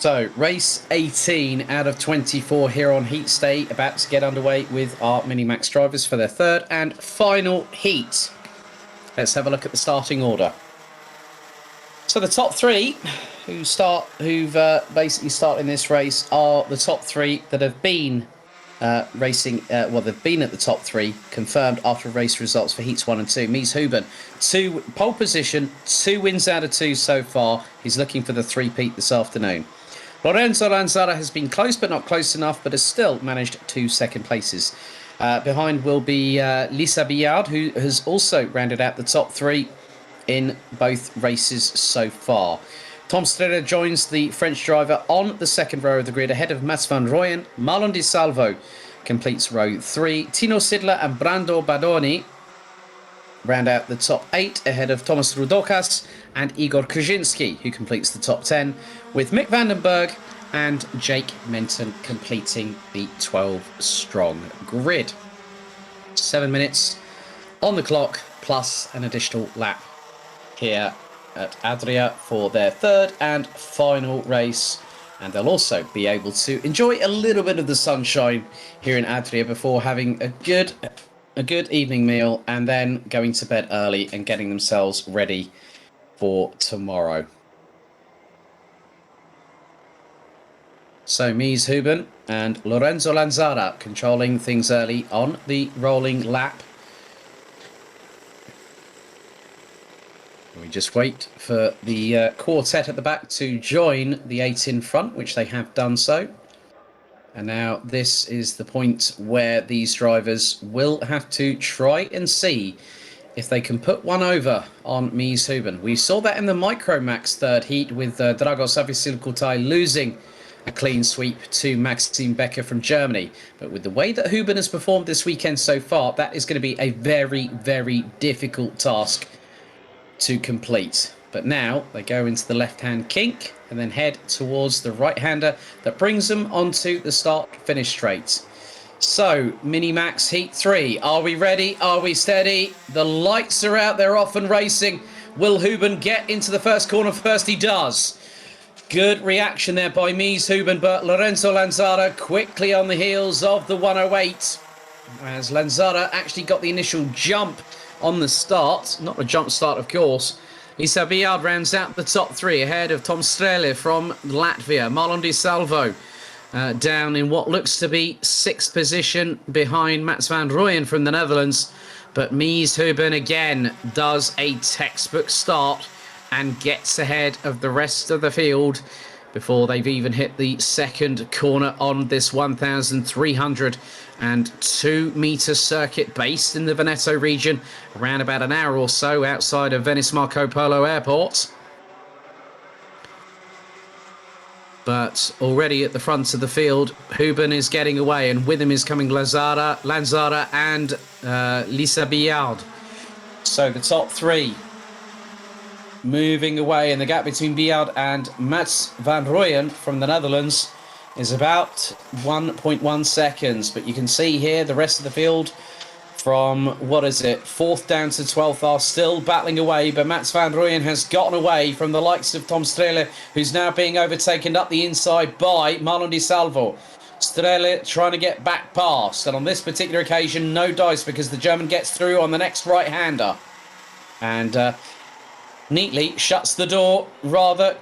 So, race 18 out of 24 here on Heat Stay, about to get underway with our Minimax drivers for their third and final heat. Let's have a look at the starting order. So the top three who've basically started in this race are the top three that have been racing. They've been at the top three, confirmed after race results for heats 1 and 2. Mies Huben, 2 pole position, 2 wins out of 2 so far. He's looking for the three-peat this afternoon. Lorenzo Lanzara has been close but not close enough, but has still managed 2 second places. Behind will be Lisa Billard, who has also rounded out the top 3 in both races so far. Tom Streder joins the French driver on the second row of the grid ahead of Mats van Rooyen. Marlon Di Salvo completes row 3. Tino Sidler and Brando Badoni round out the top 8 ahead of Thomas Rudokas and Igor Krzyzewski, who completes the top 10, with Mick Vandenberg and Jake Menton completing the 12-strong grid. 7 minutes on the clock, plus an additional lap here at Adria for their third and final race. And they'll also be able to enjoy a little bit of the sunshine here in Adria before having a good evening meal and then going to bed early and getting themselves ready for tomorrow. So Mies Huben and Lorenzo Lanzara controlling things early on the rolling lap. We just wait for the quartet at the back to join the 8 in front, which they have done so. And now this is the point where these drivers will have to try and see if they can put one over on Mies Huben. We saw that in the Micromax third heat with Dragos Avisil-Kutai losing a clean sweep to Maxime Becker from Germany. But with the way that Huben has performed this weekend so far, that is going to be a very, very difficult task to complete. But now they go into the left-hand kink and then head towards the right-hander that brings them onto the start-finish straight. So, Minimax Heat 3. Are we ready? Are we steady? The lights are out. They're off and racing. Will Huben get into the first corner first? He does. Good reaction there by Mies Huben, but Lorenzo Lanzara quickly on the heels of the 108. As Lanzara actually got the initial jump on the start. Not a jump start, of course. Lisa Billard rounds out the top 3 ahead of Tom Strele from Latvia. Marlon Di Salvo down in what looks to be 6th position behind Mats van Rooyen from the Netherlands. But Mies Huben again does a textbook start and gets ahead of the rest of the field before they've even hit the second corner on this 1,302-metre circuit based in the Veneto region, around about an hour or so outside of Venice Marco Polo Airport. But already at the front of the field, Huben is getting away, and with him is coming Lanzara and Lisa Billard. So the top 3 moving away, and the gap between Billard and Mats van Rooyen from the Netherlands is about 1.1 seconds. But you can see here the rest of the field from, 4th down to 12th are still battling away, but Mats van Rooyen has gotten away from the likes of Tom Strele, who's now being overtaken up the inside by Marlon Di Salvo. Strele trying to get back past, and on this particular occasion, no dice, because the German gets through on the next right-hander. And neatly shuts the door rather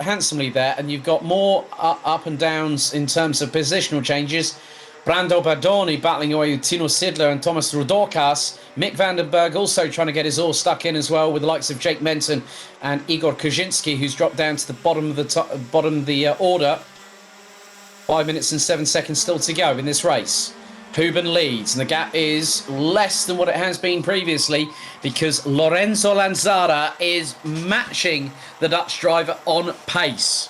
handsomely there, and you've got more up and downs in terms of positional changes. Brando Badoni battling away with Tino Sidler and Thomas Rudokas. Mick Vandenberg also trying to get his oar stuck in as well, with the likes of Jake Menton and Igor Krzyzewski, who's dropped down to the bottom of the order. 5 minutes and 7 seconds still to go in this race. Huben leads, and the gap is less than what it has been previously, because Lorenzo Lanzara is matching the Dutch driver on pace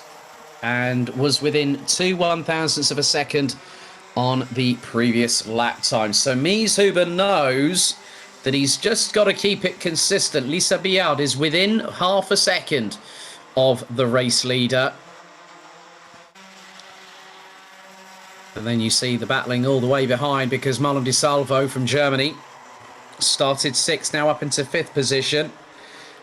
and was within 2 1,000ths of a second on the previous lap time. So Mies Huben knows that he's just got to keep it consistent. Lisa Billard is within half a second of the race leader. And then you see the battling all the way behind, because Marlon Di Salvo from Germany started 6th, now up into 5th position.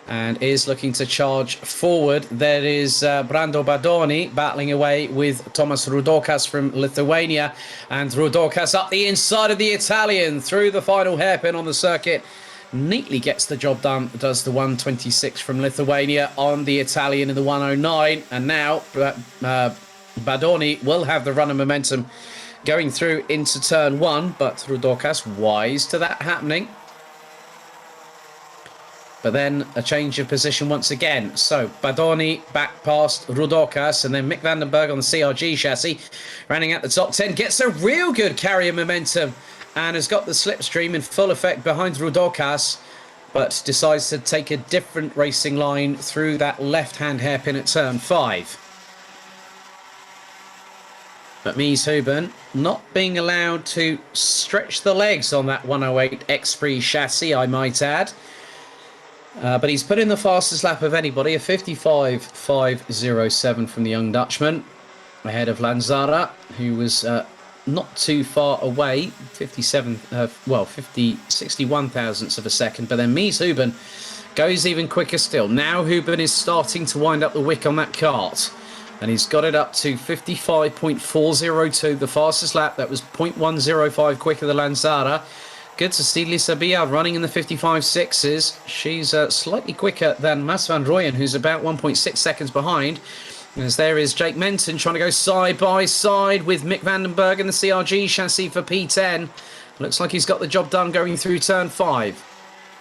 and is looking to charge forward. There is Brando Badoni battling away with Thomas Rudokas from Lithuania, and Rudokas up the inside of the Italian through the final hairpin on the circuit. Neatly gets the job done, does the 126 from Lithuania on the Italian in the 109, and now Badoni will have the run of momentum going through into turn 1, but Rudokas wise to that happening. But then a change of position once again. So Badoni back past Rudokas, and then Mick van den Berg on the CRG chassis, running at the top 10, gets a real good carrier momentum and has got the slipstream in full effect behind Rudokas, but decides to take a different racing line through that left-hand hairpin at turn 5. But Mies Huben not being allowed to stretch the legs on that 108 X-Free chassis, I might add. But he's put in the fastest lap of anybody, a 55.507 from the young Dutchman, ahead of Lanzara, who was not too far away, 61 thousandths of a second. But then Mies Huben goes even quicker still. Now Huben is starting to wind up the wick on that kart, and he's got it up to 55.402, the fastest lap. That was 0.105 quicker than Lanzara. Good to see Lisa Biard running in the 55.6s. She's slightly quicker than Mats van Rooyen, who's about 1.6 seconds behind. As there is Jake Menton trying to go side by side with Mick van den Berg in the CRG chassis for P10. Looks like he's got the job done going through turn 5.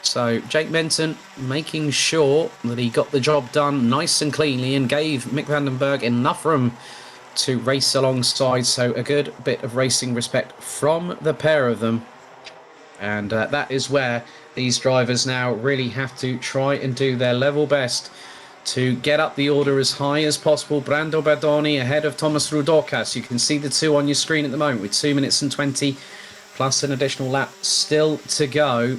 So Jake Menton making sure that he got the job done nice and cleanly and gave Mick van den Berg enough room to race alongside. So a good bit of racing respect from the pair of them. And that is where these drivers now really have to try and do their level best to get up the order as high as possible. Brando Badoni ahead of Thomas Rudokas. You can see the two on your screen at the moment with 2 minutes and 20 plus an additional lap still to go.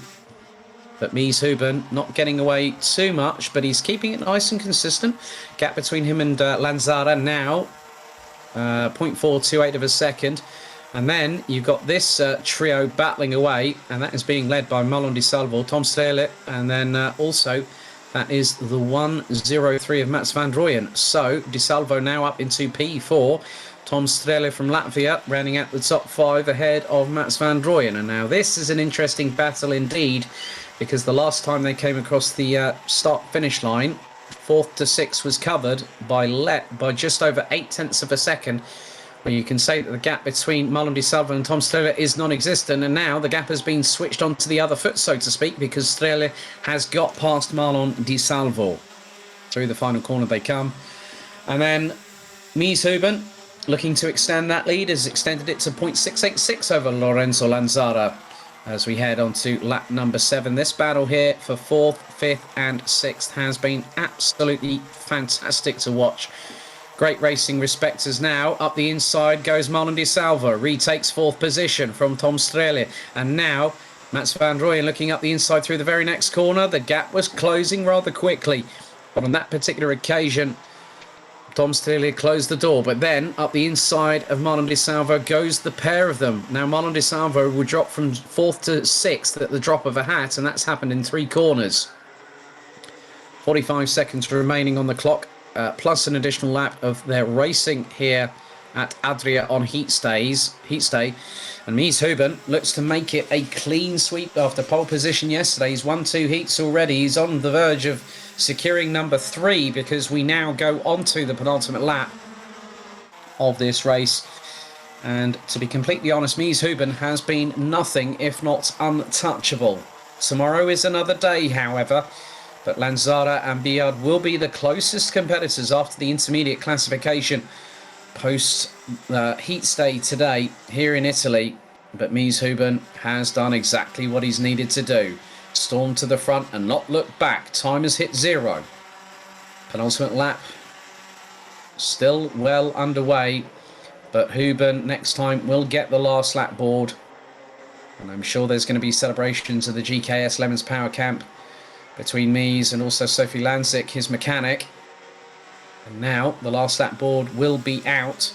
But Mies Huben not getting away too much, but he's keeping it nice and consistent. Gap between him and Lanzara now 0.428 of a second. And then you've got this trio battling away, and that is being led by Malon Di Salvo, Tom Strele, and then also that is the 103 of Mats van Rooyen. So Di Salvo now up into P4. Tom Strele from Latvia rounding out the top 5 ahead of Mats van Rooyen. And now this is an interesting battle indeed, because the last time they came across the start-finish line, 4th to 6th was covered by just over 0.8 of a second. Well, you can say that the gap between Malon Di Salvo and Tom Strele is non-existent, and now the gap has been switched onto the other foot, so to speak, because Strele has got past Malon Di Salvo. Through the final corner they come. And then Mies Huben, looking to extend that lead, has extended it to 0.686 over Lorenzo Lanzara as we head on to lap number 7. This battle here for 4th, 5th and 6th has been absolutely fantastic to watch. Great racing respect as now up the inside goes Malon Di Salvo, retakes 4th position from Tom Strele, and now Mats van Rooyen looking up the inside through the very next corner. The gap was closing rather quickly, but on that particular occasion Tom Strele closed the door, but then up the inside of Malon Di Salvo goes the pair of them. Now Malon Di Salvo will drop from 4th to 6th at the drop of a hat, and that's happened in 3 corners. 45 seconds remaining on the clock. Plus an additional lap of their racing here at Adria on heat stay. And Mies Huben looks to make it a clean sweep after pole position yesterday. He's won 2 heats already. He's on the verge of securing number 3, because we now go on to the penultimate lap of this race. And to be completely honest, Mies Huben has been nothing if not untouchable. Tomorrow is another day, however. But Lanzara and Biard will be the closest competitors after the intermediate classification post heat stay today here in Italy. But Mies Huben has done exactly what he's needed to do. Storm to the front and not look back. Time has hit 0. Penultimate lap still well underway. But Huben next time will get the last lap board. And I'm sure there's going to be celebrations of the GKS Lemons Power Camp between Mies and also Sophie Lanzik, his mechanic. And now the last lap board will be out.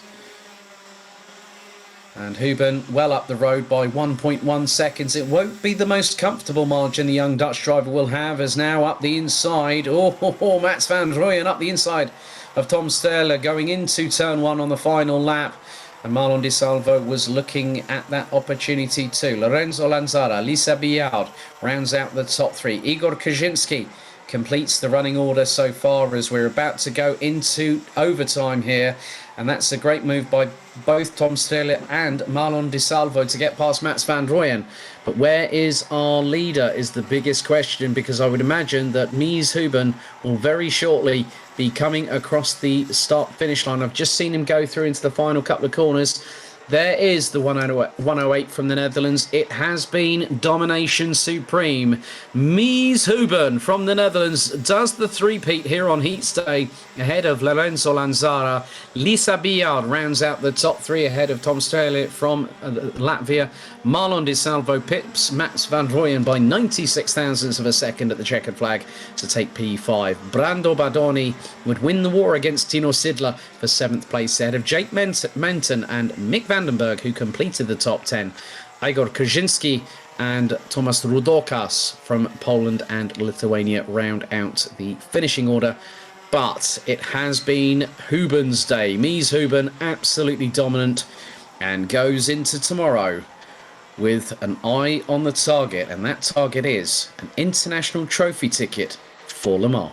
And Huben well up the road by 1.1 seconds. It won't be the most comfortable margin the young Dutch driver will have, as now up the inside. Mats van Rooyen up the inside of Tom Sterler going into turn 1 on the final lap. And Marlon Di Salvo was looking at that opportunity too. Lorenzo Lanzara, Lisa Biard rounds out the top 3. Igor Kaczynski completes the running order so far, as we're about to go into overtime here. And that's a great move by both Tom Sterler and Marlon Di Salvo to get past Mats van Rooyen. But where is our leader is the biggest question, because I would imagine that Mies Huben will very shortly be coming across the start-finish line. I've just seen him go through into the final couple of corners. There is the 108 from the Netherlands. It has been domination supreme. Mies Huben from the Netherlands does the three-peat here on Heats Day ahead of Lorenzo Lanzara. Lisa Biard rounds out the top 3 ahead of Tom Sterler from Latvia. Marlon Di Salvo pips Mats van Rooyen by 96 thousandths of a second at the checkered flag to take P5. Brando Badoni would win the war against Tino Sidler for 7th place ahead of Jake Menton and Mick Vandenberg, who completed the top 10. Igor Kaczynski and Tomasz Rudokas from Poland and Lithuania round out the finishing order. But it has been Huben's day. Mies Huben absolutely dominant and goes into tomorrow with an eye on the target, and that target is an international trophy ticket for Le Mans.